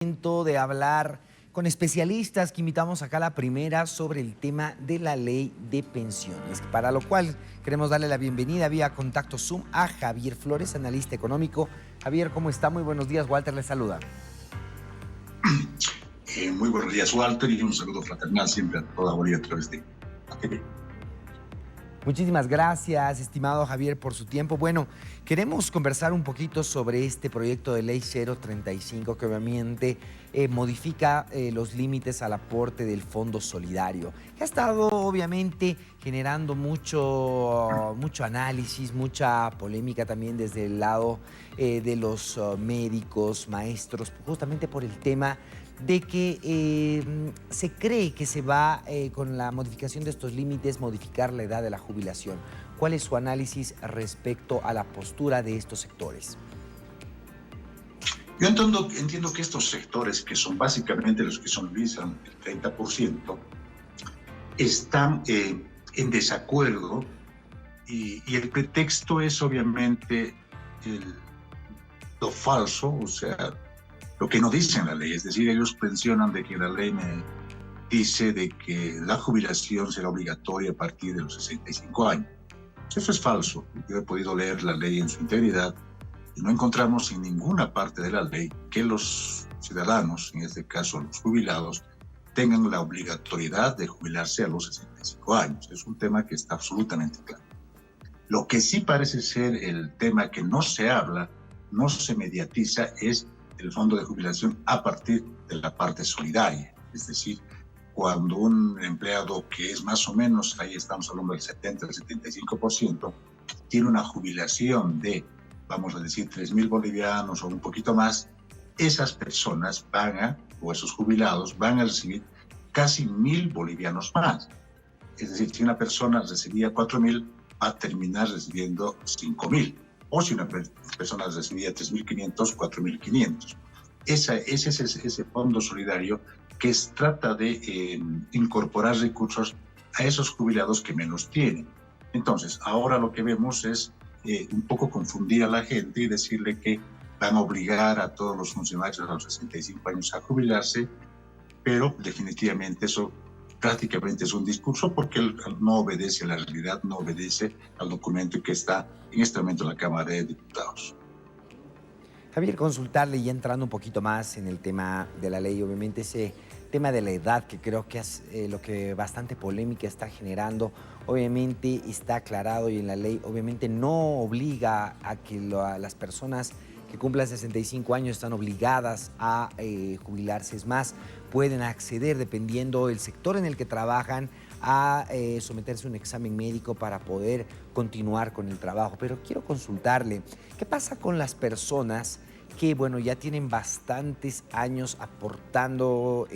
De hablar con especialistas que invitamos acá a la primera sobre el tema de la ley de pensiones, para lo cual queremos darle la bienvenida vía contacto Zoom a Javier Flores, analista económico. Javier, ¿cómo está? Muy buenos días, Walter le saluda. Muy buenos días, Walter, y un saludo fraternal siempre a toda Bolivia a través de ATV. Muchísimas gracias, estimado Javier, por su tiempo. Bueno, queremos conversar un poquito sobre este proyecto de ley 035 que obviamente modifica los límites al aporte del Fondo Solidario, que ha estado obviamente generando mucho análisis, mucha polémica también desde el lado de los médicos, maestros, justamente por el tema de que se cree que se va, con la modificación de estos límites, modificar la edad de la jubilación. ¿Cuál es su análisis respecto a la postura de estos sectores? Yo entiendo que estos sectores, que son básicamente los que sonorizan el 30%, están en desacuerdo y el pretexto es obviamente lo falso, o sea, lo que no dice en la ley. Es decir, ellos mencionan de que la ley me dice de que la jubilación será obligatoria a partir de los 65 años. Eso es falso. Yo he podido leer la ley en su integridad y no encontramos en ninguna parte de la ley que los ciudadanos, en este caso los jubilados, tengan la obligatoriedad de jubilarse a los 65 años. Es un tema que está absolutamente claro. Lo que sí parece ser el tema que no se habla, no se mediatiza, es el fondo de jubilación a partir de la parte solidaria. Es decir, cuando un empleado que es más o menos, ahí estamos hablando del 70 al 75%, tiene una jubilación de, vamos a decir, 3.000 bolivianos o un poquito más, esas personas o esos jubilados van a recibir casi 1.000 bolivianos más. Es decir, si una persona recibía 4.000, va a terminar recibiendo 5.000. O si una persona recibía 3.500, 4.500. Ese es ese fondo solidario que trata de incorporar recursos a esos jubilados que menos tienen. Entonces, ahora lo que vemos es un poco confundir a la gente y decirle que van a obligar a todos los funcionarios a los 65 años a jubilarse, pero definitivamente eso prácticamente es un discurso porque no obedece a la realidad, no obedece al documento que está en este momento en la Cámara de Diputados. Javier, consultarle y entrando un poquito más en el tema de la ley, obviamente ese tema de la edad, que creo que es lo que bastante polémica está generando, obviamente está aclarado y en la ley obviamente no obliga a que las personas que cumplan 65 años están obligadas a jubilarse. Es más, pueden acceder, dependiendo del sector en el que trabajan, a someterse a un examen médico para poder continuar con el trabajo. Pero quiero consultarle, ¿qué pasa con las personas que, bueno, ya tienen bastantes años aportando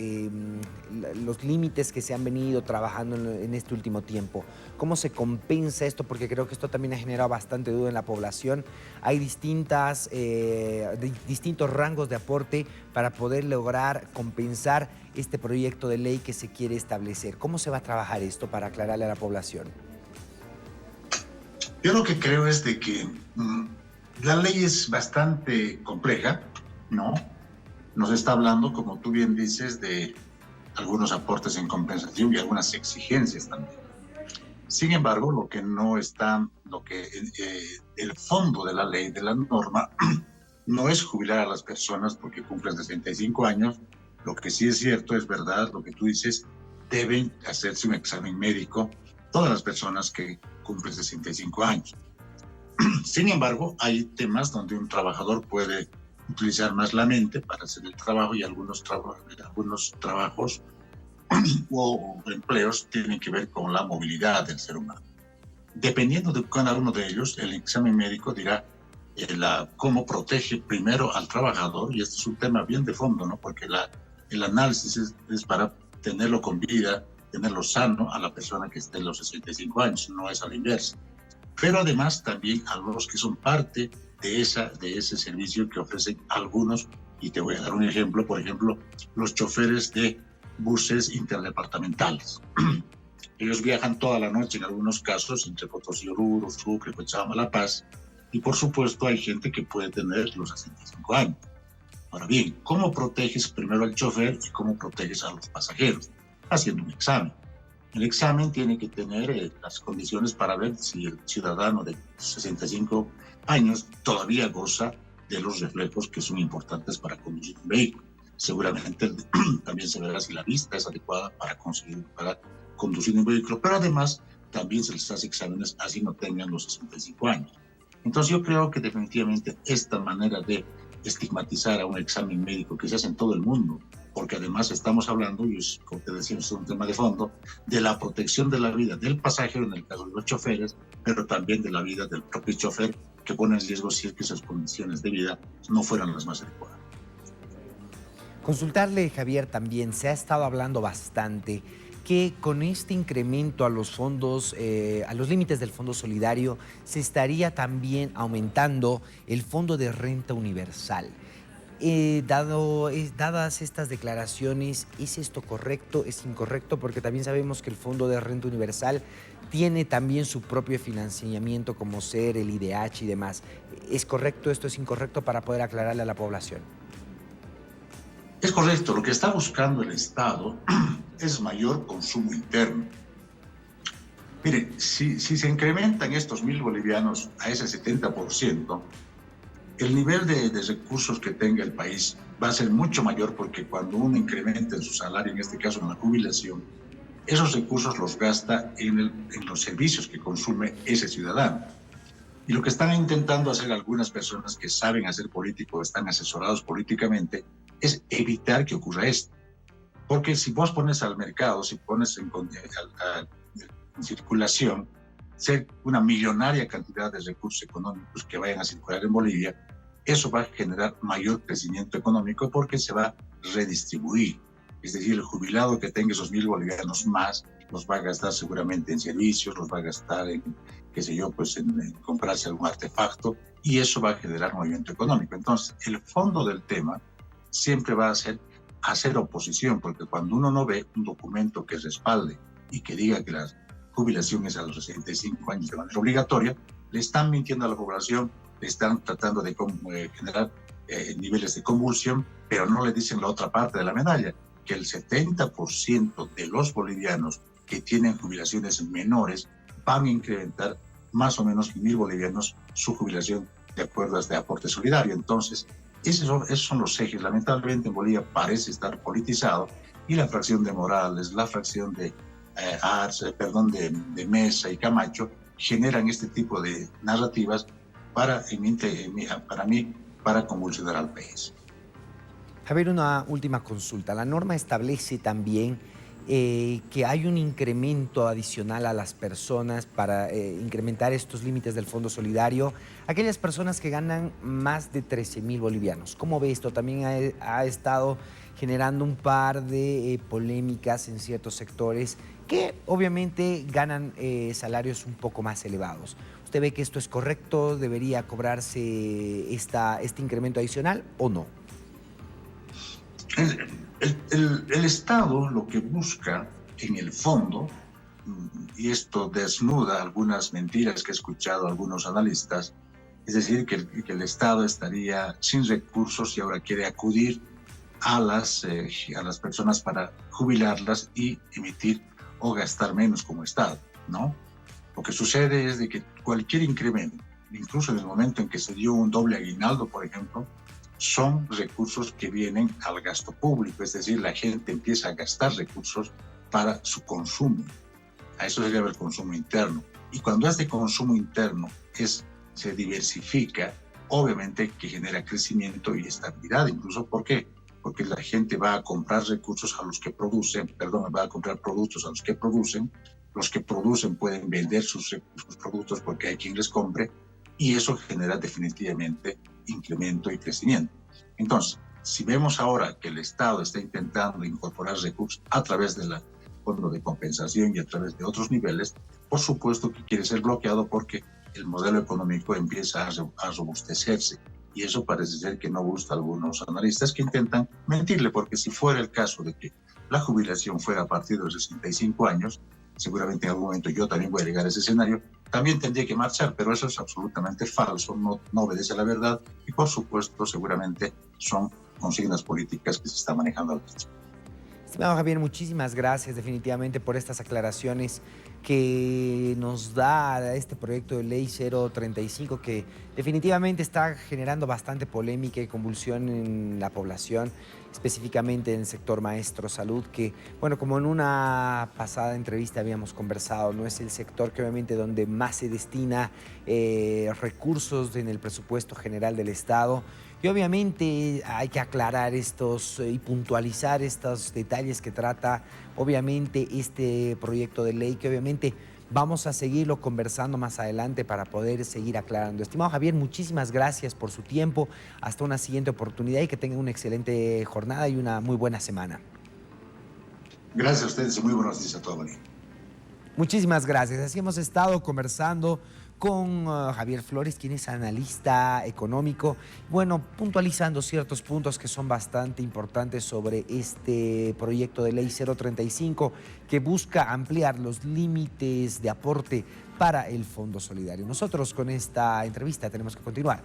los límites que se han venido trabajando en este último tiempo? ¿Cómo se compensa esto? Porque creo que esto también ha generado bastante duda en la población. Hay distintos rangos de aporte para poder lograr compensar este proyecto de ley que se quiere establecer. ¿Cómo se va a trabajar esto para aclararle a la población? Yo lo que creo es de que la ley es bastante compleja, ¿no? Nos está hablando, como tú bien dices, de algunos aportes en compensación y algunas exigencias también. Sin embargo, el fondo de la ley, de la norma, no es jubilar a las personas porque cumplen 65 años. Lo que sí es cierto, es verdad, lo que tú dices, deben hacerse un examen médico todas las personas que cumplen 65 años. Sin embargo, hay temas donde un trabajador puede utilizar más la mente para hacer el trabajo y algunos trabajos o empleos tienen que ver con la movilidad del ser humano. Dependiendo de cada uno de ellos, el examen médico dirá cómo protege primero al trabajador, y este es un tema bien de fondo, ¿no? Porque el análisis es para tenerlo con vida, tenerlo sano a la persona que esté en los 65 años, no es a la inversa. Pero además también a los que son parte de ese servicio que ofrecen algunos, y te voy a dar un ejemplo, por ejemplo, los choferes de buses interdepartamentales. Ellos viajan toda la noche en algunos casos entre Potosí, Oruro, Sucre, Cochabamba, La Paz, y por supuesto hay gente que puede tener los 65 años. Ahora bien, ¿cómo proteges primero al chofer y cómo proteges a los pasajeros? Haciendo un examen. El examen tiene que tener las condiciones para ver si el ciudadano de 65 años todavía goza de los reflejos que son importantes para conducir un vehículo. Seguramente también se verá si la vista es adecuada para conducir un vehículo, pero además también se les hace exámenes así no tengan los 65 años. Entonces yo creo que definitivamente esta manera de estigmatizar a un examen médico que se hace en todo el mundo, porque además estamos hablando, y es, como te decía, es un tema de fondo, de la protección de la vida del pasajero en el caso de los choferes, pero también de la vida del propio chofer, que pone en riesgo si es que sus condiciones de vida no fueran las más adecuadas. Consultarle, Javier, también se ha estado hablando bastante que con este incremento a los fondos, a los límites del Fondo Solidario, se estaría también aumentando el Fondo de Renta Universal. Dadas estas declaraciones, ¿es esto correcto? ¿Es incorrecto? Porque también sabemos que el Fondo de Renta Universal tiene también su propio financiamiento, como ser el IDH y demás. ¿Es correcto esto? ¿Es incorrecto? Para poder aclararle a la población. Es correcto, lo que está buscando el Estado es mayor consumo interno. Mire, si se incrementan estos 1.000 bolivianos a ese 70%, el nivel de recursos que tenga el país va a ser mucho mayor, porque cuando uno incrementa en su salario, en este caso en la jubilación, esos recursos los gasta en los servicios que consume ese ciudadano. Y lo que están intentando hacer algunas personas que saben hacer político, están asesorados políticamente, es evitar que ocurra esto. Porque si vos pones al mercado, si pones en circulación, ser una millonaria cantidad de recursos económicos que vayan a circular en Bolivia, eso va a generar mayor crecimiento económico porque se va a redistribuir. Es decir, el jubilado que tenga esos 1.000 bolivianos más, los va a gastar seguramente en servicios, los va a gastar en, qué sé yo, pues en comprarse algún artefacto, y eso va a generar movimiento económico. Entonces, el fondo del tema siempre va a ser hacer oposición, porque cuando uno no ve un documento que respalde y que diga que la jubilación es a los 65 años de manera obligatoria, le están mintiendo a la población, le están tratando de generar niveles de convulsión, pero no le dicen la otra parte de la medalla, que el 70% de los bolivianos que tienen jubilaciones menores van a incrementar más o menos 1.000 bolivianos su jubilación de acuerdo a este aporte solidario. Entonces, esos son los ejes. Lamentablemente en Bolivia parece estar politizado, y la fracción de Morales, la fracción de de Mesa y Camacho generan este tipo de narrativas para convulsionar al país. Javier, una última consulta. La norma establece también que hay un incremento adicional a las personas para incrementar estos límites del Fondo Solidario, aquellas personas que ganan más de 13.000 bolivianos. ¿Cómo ve esto? También ha estado generando un par de polémicas en ciertos sectores que obviamente ganan salarios un poco más elevados. ¿Usted ve que esto es correcto? ¿Debería cobrarse este incremento adicional o no? El Estado lo que busca en el fondo, y esto desnuda algunas mentiras que he escuchado a algunos analistas, es decir, que el Estado estaría sin recursos y ahora quiere acudir a las personas para jubilarlas y emitir o gastar menos como Estado, ¿no? Lo que sucede es de que cualquier incremento, incluso en el momento en que se dio un doble aguinaldo, por ejemplo, son recursos que vienen al gasto público, es decir, la gente empieza a gastar recursos para su consumo. A eso se llama el consumo interno. Y cuando este consumo interno se diversifica, obviamente que genera crecimiento y estabilidad. Incluso, ¿por qué? Porque la gente va a comprar recursos a los que producen, va a comprar productos a los que producen pueden vender sus productos porque hay quien les compre, y eso genera definitivamente incremento y crecimiento. Entonces, si vemos ahora que el Estado está intentando incorporar recursos a través del fondo de compensación y a través de otros niveles, por supuesto que quiere ser bloqueado porque el modelo económico empieza a robustecerse. Y eso parece ser que no gusta a algunos analistas que intentan mentirle, porque si fuera el caso de que la jubilación fuera a partir de los 65 años, seguramente en algún momento yo también voy a llegar a ese escenario, también tendría que marchar, pero eso es absolutamente falso, no obedece a la verdad, y por supuesto seguramente son consignas políticas que se están manejando al respecto. Estimado Javier, muchísimas gracias definitivamente por estas aclaraciones que nos da este proyecto de ley 035 que definitivamente está generando bastante polémica y convulsión en la población, específicamente en el sector maestro salud, que, bueno, como en una pasada entrevista habíamos conversado, no es el sector que obviamente donde más se destina recursos en el presupuesto general del Estado. Y obviamente hay que aclarar estos y puntualizar estos detalles que trata obviamente este proyecto de ley, que obviamente vamos a seguirlo conversando más adelante para poder seguir aclarando. Estimado Javier, muchísimas gracias por su tiempo. Hasta una siguiente oportunidad y que tengan una excelente jornada y una muy buena semana. Gracias a ustedes y muy buenos días a todos. Muchísimas gracias. Así hemos estado conversando con Javier Flores, quien es analista económico, bueno, puntualizando ciertos puntos que son bastante importantes sobre este proyecto de ley 035 que busca ampliar los límites de aporte para el Fondo Solidario. Nosotros con esta entrevista tenemos que continuar.